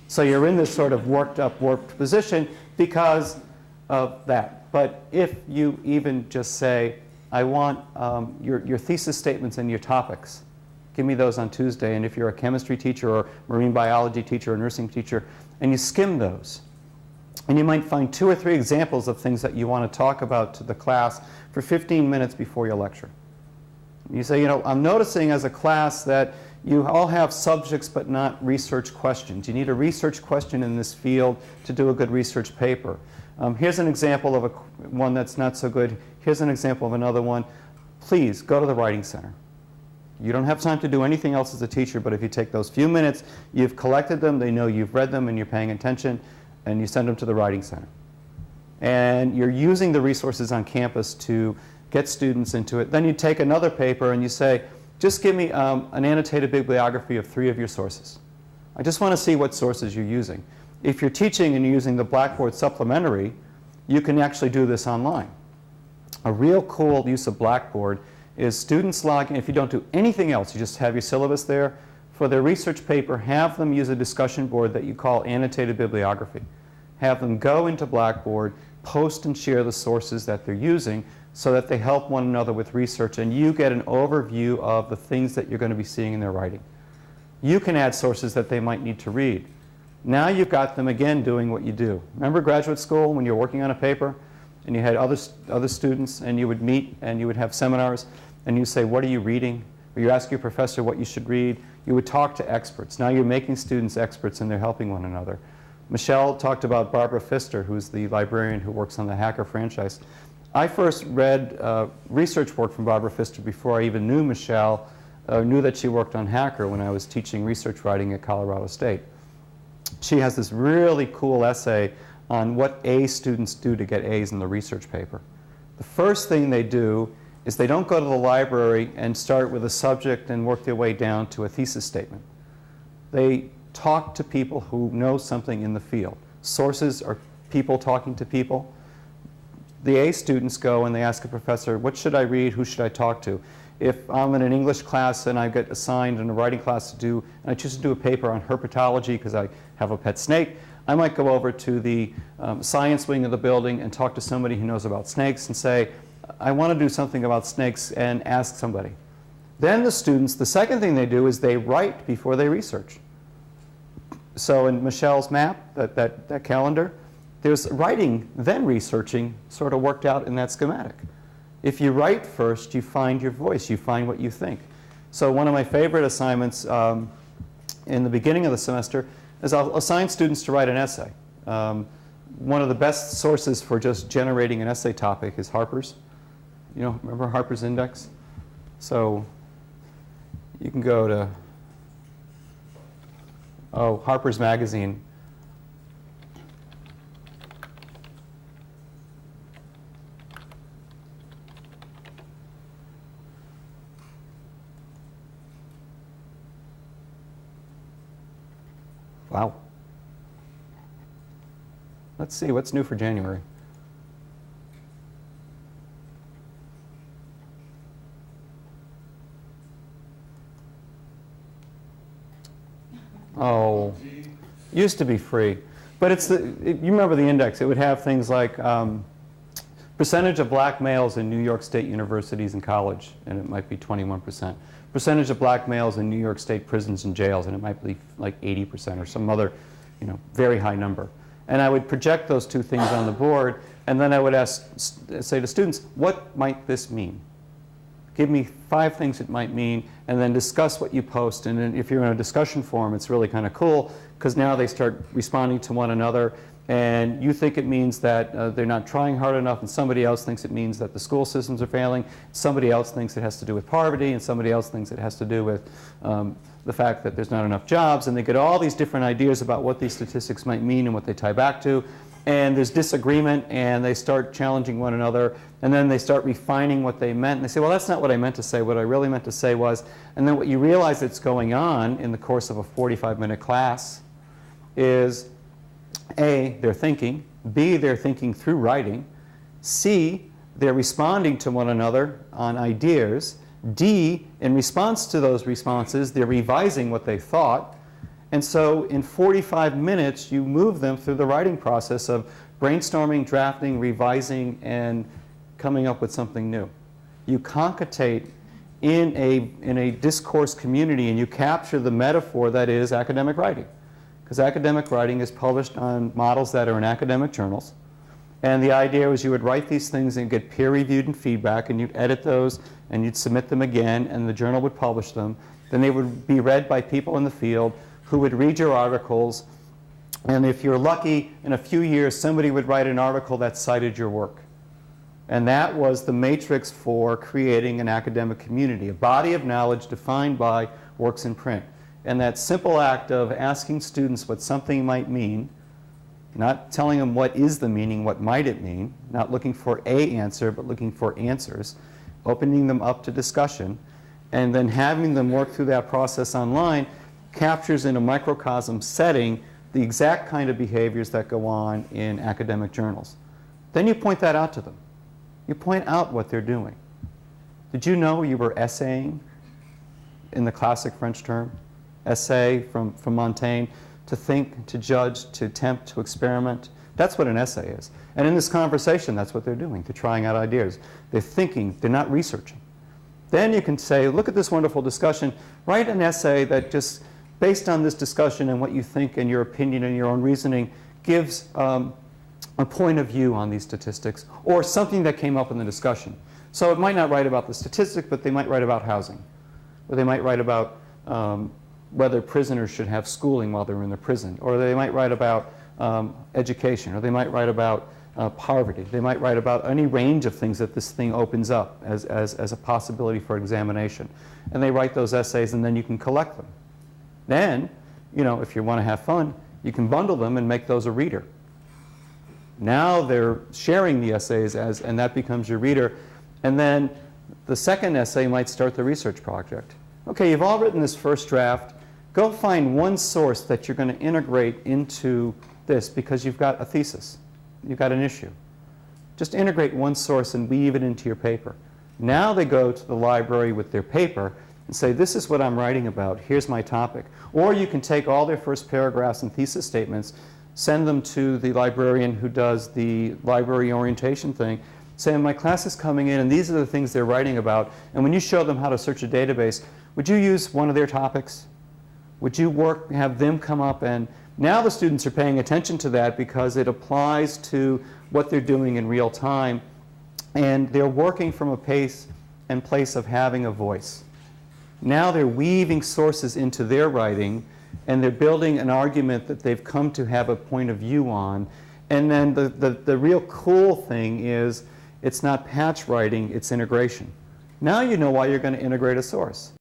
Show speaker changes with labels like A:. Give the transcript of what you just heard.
A: So you're in this sort of worked up, warped position because of that. But if you even just say, I want your thesis statements and your topics, give me those on Tuesday. And if you're a chemistry teacher or marine biology teacher or nursing teacher, and you skim those, and you might find 2 or 3 examples of things that you want to talk about to the class for 15 minutes before your lecture. You say, you know, I'm noticing as a class that you all have subjects but not research questions. You need a research question in this field to do a good research paper. Here's an example of one that's not so good. Here's an example of another one. Please go to the Writing Center. You don't have time to do anything else as a teacher, but if you take those few minutes, you've collected them, they know you've read them and you're paying attention, and you send them to the Writing Center. And you're using the resources on campus to get students into it. Then you take another paper and you say, just give me an annotated bibliography of 3 of your sources. I just want to see what sources you're using. If you're teaching and you're using the Blackboard supplementary, you can actually do this online. A real cool use of Blackboard is students log in. If you don't do anything else, you just have your syllabus there. For their research paper, have them use a discussion board that you call annotated bibliography. Have them go into Blackboard, post and share the sources that they're using so that they help one another with research, and you get an overview of the things that you're going to be seeing in their writing. You can add sources that they might need to read. Now you've got them again doing what you do. Remember graduate school when you were working on a paper and you had other students and you would meet and you would have seminars and you say, what are you reading? Or you ask your professor what you should read. You would talk to experts. Now you're making students experts and they're helping one another. Michelle talked about Barbara Pfister, who's the librarian who works on the Hacker franchise. I first read research work from Barbara Pfister before I even knew Michelle, knew that she worked on Hacker when I was teaching research writing at Colorado State. She has this really cool essay on what A students do to get A's in the research paper. The first thing they do is they don't go to the library and start with a subject and work their way down to a thesis statement. They talk to people who know something in the field. Sources are people talking to people. The A students go and they ask a professor, what should I read, who should I talk to? If I'm in an English class and I get assigned in a writing class to do, and I choose to do a paper on herpetology because I have a pet snake, I might go over to the science wing of the building and talk to somebody who knows about snakes and say, I want to do something about snakes, and ask somebody. Then the students, the second thing they do is they write before they research. So in Michelle's map, that calendar, there's writing, then researching, sort of worked out in that schematic. If you write first, you find your voice, you find what you think. So one of my favorite assignments in the beginning of the semester is I'll assign students to write an essay. One of the best sources for just generating an essay topic is Harper's. You know, remember Harper's Index? So you can go to, Harper's Magazine. Wow. Let's see, what's new for January? Oh, used to be free. But it's you remember the index. It would have things like percentage of black males in New York State universities and college, and it might be 21%. Percentage of black males in New York State prisons and jails, and it might be like 80% or some other, very high number. And I would project those 2 things on the board, and then I would say to students, what might this mean? Give me 5 things it might mean, and then discuss what you post. And then if you're in a discussion forum, it's really kind of cool, because now they start responding to one another, and you think it means that they're not trying hard enough, and somebody else thinks it means that the school systems are failing, somebody else thinks it has to do with poverty, and somebody else thinks it has to do with the fact that there's not enough jobs, and they get all these different ideas about what these statistics might mean and what they tie back to, and there's disagreement, and they start challenging one another, and then they start refining what they meant, and they say, well, that's not what I meant to say, what I really meant to say was, and then what you realize that's going on in the course of a 45-minute class is, A, they're thinking, B, they're thinking through writing, C, they're responding to one another on ideas, D, in response to those responses, they're revising what they thought, And so in 45 minutes, you move them through the writing process of brainstorming, drafting, revising, and coming up with something new. You concatenate in a discourse community, and you capture the metaphor that is academic writing. Because academic writing is published on models that are in academic journals. And the idea was you would write these things and get peer-reviewed and feedback, and you'd edit those, and you'd submit them again, and the journal would publish them. Then they would be read by people in the field who would read your articles. And if you're lucky, in a few years, somebody would write an article that cited your work. And that was the matrix for creating an academic community, a body of knowledge defined by works in print. And that simple act of asking students what something might mean, not telling them what is the meaning, what might it mean, not looking for a answer, but looking for answers, opening them up to discussion, and then having them work through that process online captures in a microcosm setting the exact kind of behaviors that go on in academic journals. Then you point that out to them. You point out what they're doing. Did you know you were essaying in the classic French term? Essay from Montaigne, to think, to judge, to attempt, to experiment. That's what an essay is. And in this conversation, that's what they're doing. They're trying out ideas. They're thinking. They're not researching. Then you can say, look at this wonderful discussion. Write an essay that just, based on this discussion and what you think and your opinion and your own reasoning, gives a point of view on these statistics, or something that came up in the discussion. So it might not write about the statistic, but they might write about housing. Or they might write about whether prisoners should have schooling while they're in the prison. Or they might write about education. Or they might write about poverty. They might write about any range of things that this thing opens up as a possibility for examination. And they write those essays, and then you can collect them. Then, you know, if you want to have fun, you can bundle them and make those a reader. Now they're sharing the essays, and that becomes your reader. And then the second essay might start the research project. Okay, you've all written this first draft. Go find one source that you're going to integrate into this, because you've got a thesis. You've got an issue. Just integrate one source and weave it into your paper. Now they go to the library with their paper and say, this is what I'm writing about. Here's my topic. Or you can take all their first paragraphs and thesis statements, send them to the librarian who does the library orientation thing, say, my class is coming in and these are the things they're writing about, and when you show them how to search a database, would you use one of their topics? Would you have them come up, and now the students are paying attention to that because it applies to what they're doing in real time, and they're working from a pace and place of having a voice. Now they're weaving sources into their writing, and they're building an argument that they've come to have a point of view on. And then the real cool thing is it's not patch writing, it's integration. Now you know why you're going to integrate a source.